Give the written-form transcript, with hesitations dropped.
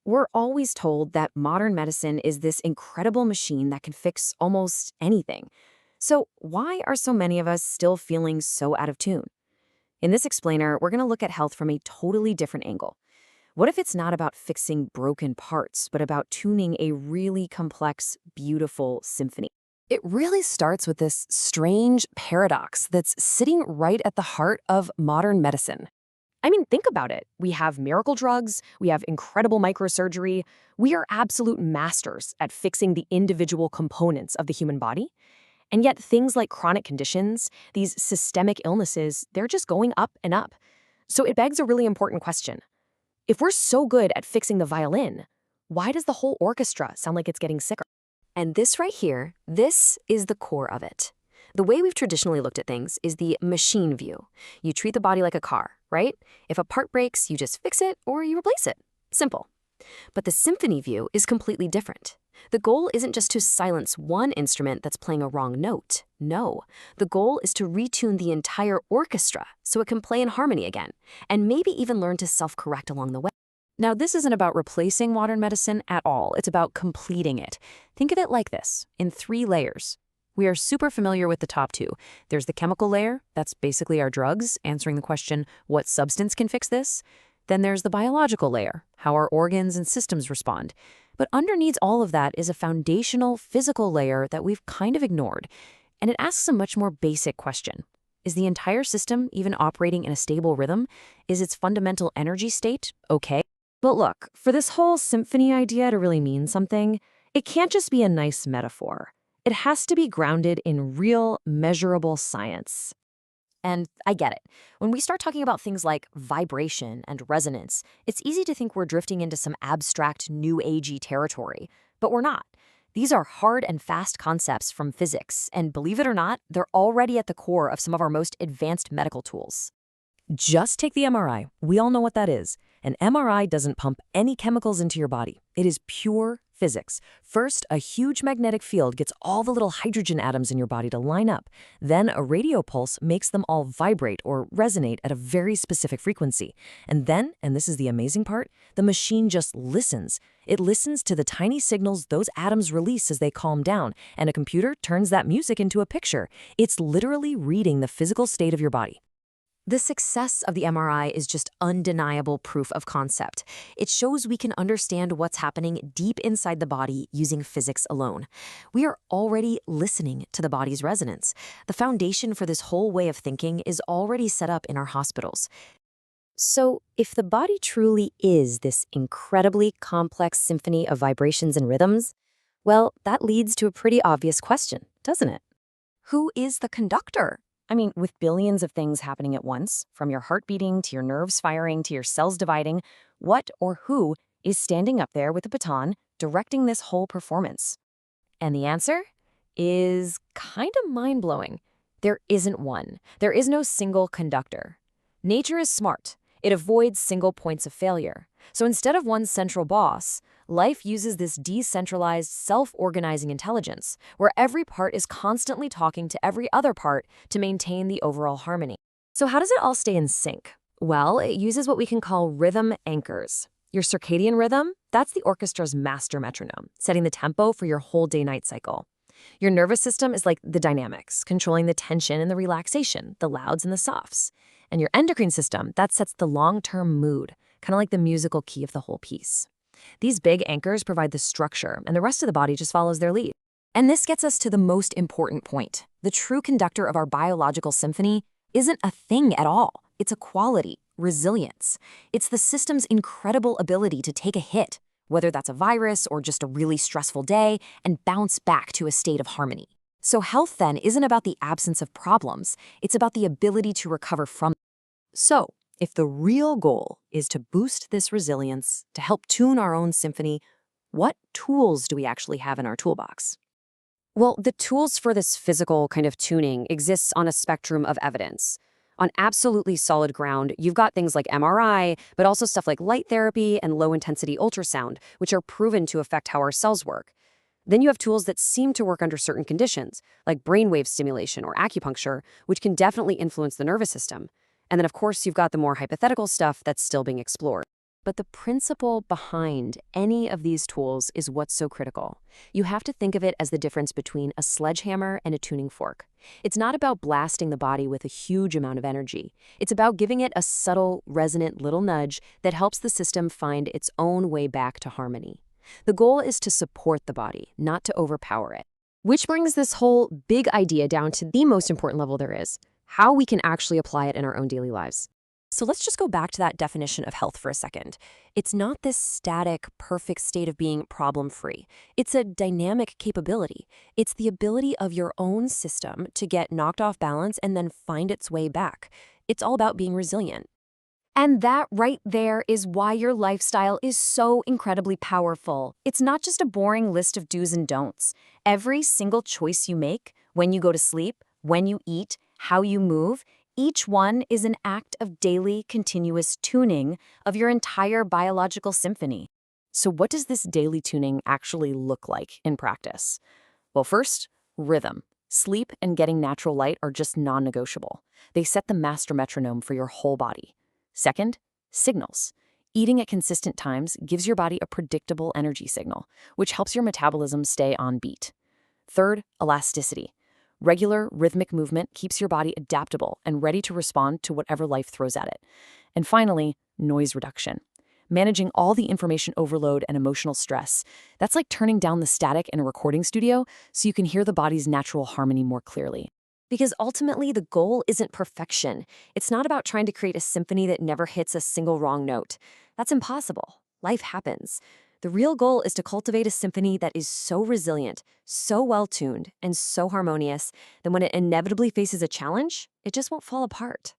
We're always told that modern medicine is this incredible machine that can fix almost anything. So, why are so many of us still feeling so out of tune? In this explainer, we're going to look at health from a totally different angle. What if it's not about fixing broken parts, but about tuning a really complex, beautiful symphony? It really starts with this strange paradox that's sitting right at the heart of modern medicine. I mean, think about it. We have miracle drugs, we have incredible microsurgery. We are absolute masters at fixing the individual components of the human body. And yet, things like chronic conditions, these systemic illnesses, they're just going up and up. So it begs a really important question. If we're so good at fixing the violin, why does the whole orchestra sound like it's getting sicker? And this right here, this is the core of it. The way we've traditionally looked at things is the machine view. You treat the body like a car, right? If a part breaks, you just fix it or you replace it. Simple. But the symphony view is completely different. The goal isn't just to silence one instrument that's playing a wrong note. No, the goal is to retune the entire orchestra so it can play in harmony again, and maybe even learn to self-correct along the way. Now, this isn't about replacing modern medicine at all. It's about completing it. Think of it like this, in 3 layers. We are super familiar with the top 2. There's the chemical layer, that's basically our drugs, answering the question, what substance can fix this? Then there's the biological layer, how our organs and systems respond. But underneath all of that is a foundational physical layer that we've kind of ignored. And it asks a much more basic question. Is the entire system even operating in a stable rhythm? Is its fundamental energy state okay? But look, for this whole symphony idea to really mean something, it can't just be a nice metaphor. It has to be grounded in real, measurable science. And I get it. When we start talking about things like vibration and resonance, it's easy to think we're drifting into some abstract, new agey territory. But we're not. These are hard and fast concepts from physics, and believe it or not, they're already at the core of some of our most advanced medical tools. Just take the MRI. We all know what that is. An MRI doesn't pump any chemicals into your body. It is pure physics. First, a huge magnetic field gets all the little hydrogen atoms in your body to line up. Then a radio pulse makes them all vibrate or resonate at a very specific frequency. And then, and this is the amazing part, the machine just listens. It listens to the tiny signals those atoms release as they calm down, and a computer turns that music into a picture. It's literally reading the physical state of your body. The success of the MRI is just undeniable proof of concept. It shows we can understand what's happening deep inside the body using physics alone. We are already listening to the body's resonance. The foundation for this whole way of thinking is already set up in our hospitals. So, if the body truly is this incredibly complex symphony of vibrations and rhythms, well, that leads to a pretty obvious question, doesn't it? Who is the conductor? I mean, with billions of things happening at once, from your heart beating to your nerves firing to your cells dividing, what or who is standing up there with a baton directing this whole performance? And the answer is kind of mind-blowing. There isn't one. There is no single conductor. Nature is smart. It avoids single points of failure. So instead of one central boss, life uses this decentralized, self-organizing intelligence, where every part is constantly talking to every other part to maintain the overall harmony. So how does it all stay in sync? Well, it uses what we can call rhythm anchors. Your circadian rhythm, that's the orchestra's master metronome, setting the tempo for your whole day-night cycle. Your nervous system is like the dynamics, controlling the tension and the relaxation, the louds and the softs. And your endocrine system, that sets the long-term mood, kind of like the musical key of the whole piece. These big anchors provide the structure, and the rest of the body just follows their lead. And this gets us to the most important point. The true conductor of our biological symphony isn't a thing at all. It's a quality, resilience. It's the system's incredible ability to take a hit, whether that's a virus or just a really stressful day, and bounce back to a state of harmony. So health, then, isn't about the absence of problems. It's about the ability to recover from them. So, if the real goal is to boost this resilience, to help tune our own symphony, what tools do we actually have in our toolbox? Well, the tools for this physical kind of tuning exists on a spectrum of evidence. On absolutely solid ground, you've got things like MRI, but also stuff like light therapy and low-intensity ultrasound, which are proven to affect how our cells work. Then you have tools that seem to work under certain conditions, like brainwave stimulation or acupuncture, which can definitely influence the nervous system. And then, of course, you've got the more hypothetical stuff that's still being explored. But the principle behind any of these tools is what's so critical. You have to think of it as the difference between a sledgehammer and a tuning fork. It's not about blasting the body with a huge amount of energy. It's about giving it a subtle, resonant little nudge that helps the system find its own way back to harmony. The goal is to support the body, not to overpower it. Which brings this whole big idea down to the most important level there is, how we can actually apply it in our own daily lives. So let's just go back to that definition of health for a second. It's not this static, perfect state of being problem-free. It's a dynamic capability. It's the ability of your own system to get knocked off balance and then find its way back. It's all about being resilient. And that right there is why your lifestyle is so incredibly powerful. It's not just a boring list of do's and don'ts. Every single choice you make, when you go to sleep, when you eat, how you move, each one is an act of daily, continuous tuning of your entire biological symphony. So what does this daily tuning actually look like in practice? Well, first, rhythm. Sleep and getting natural light are just non-negotiable. They set the master metronome for your whole body. Second, signals. Eating at consistent times gives your body a predictable energy signal, which helps your metabolism stay on beat. Third, elasticity. Regular, rhythmic movement keeps your body adaptable and ready to respond to whatever life throws at it. And finally, noise reduction. Managing all the information overload and emotional stress. That's like turning down the static in a recording studio so you can hear the body's natural harmony more clearly. Because ultimately, the goal isn't perfection. It's not about trying to create a symphony that never hits a single wrong note. That's impossible. Life happens. The real goal is to cultivate a symphony that is so resilient, so well-tuned, and so harmonious that when it inevitably faces a challenge, it just won't fall apart.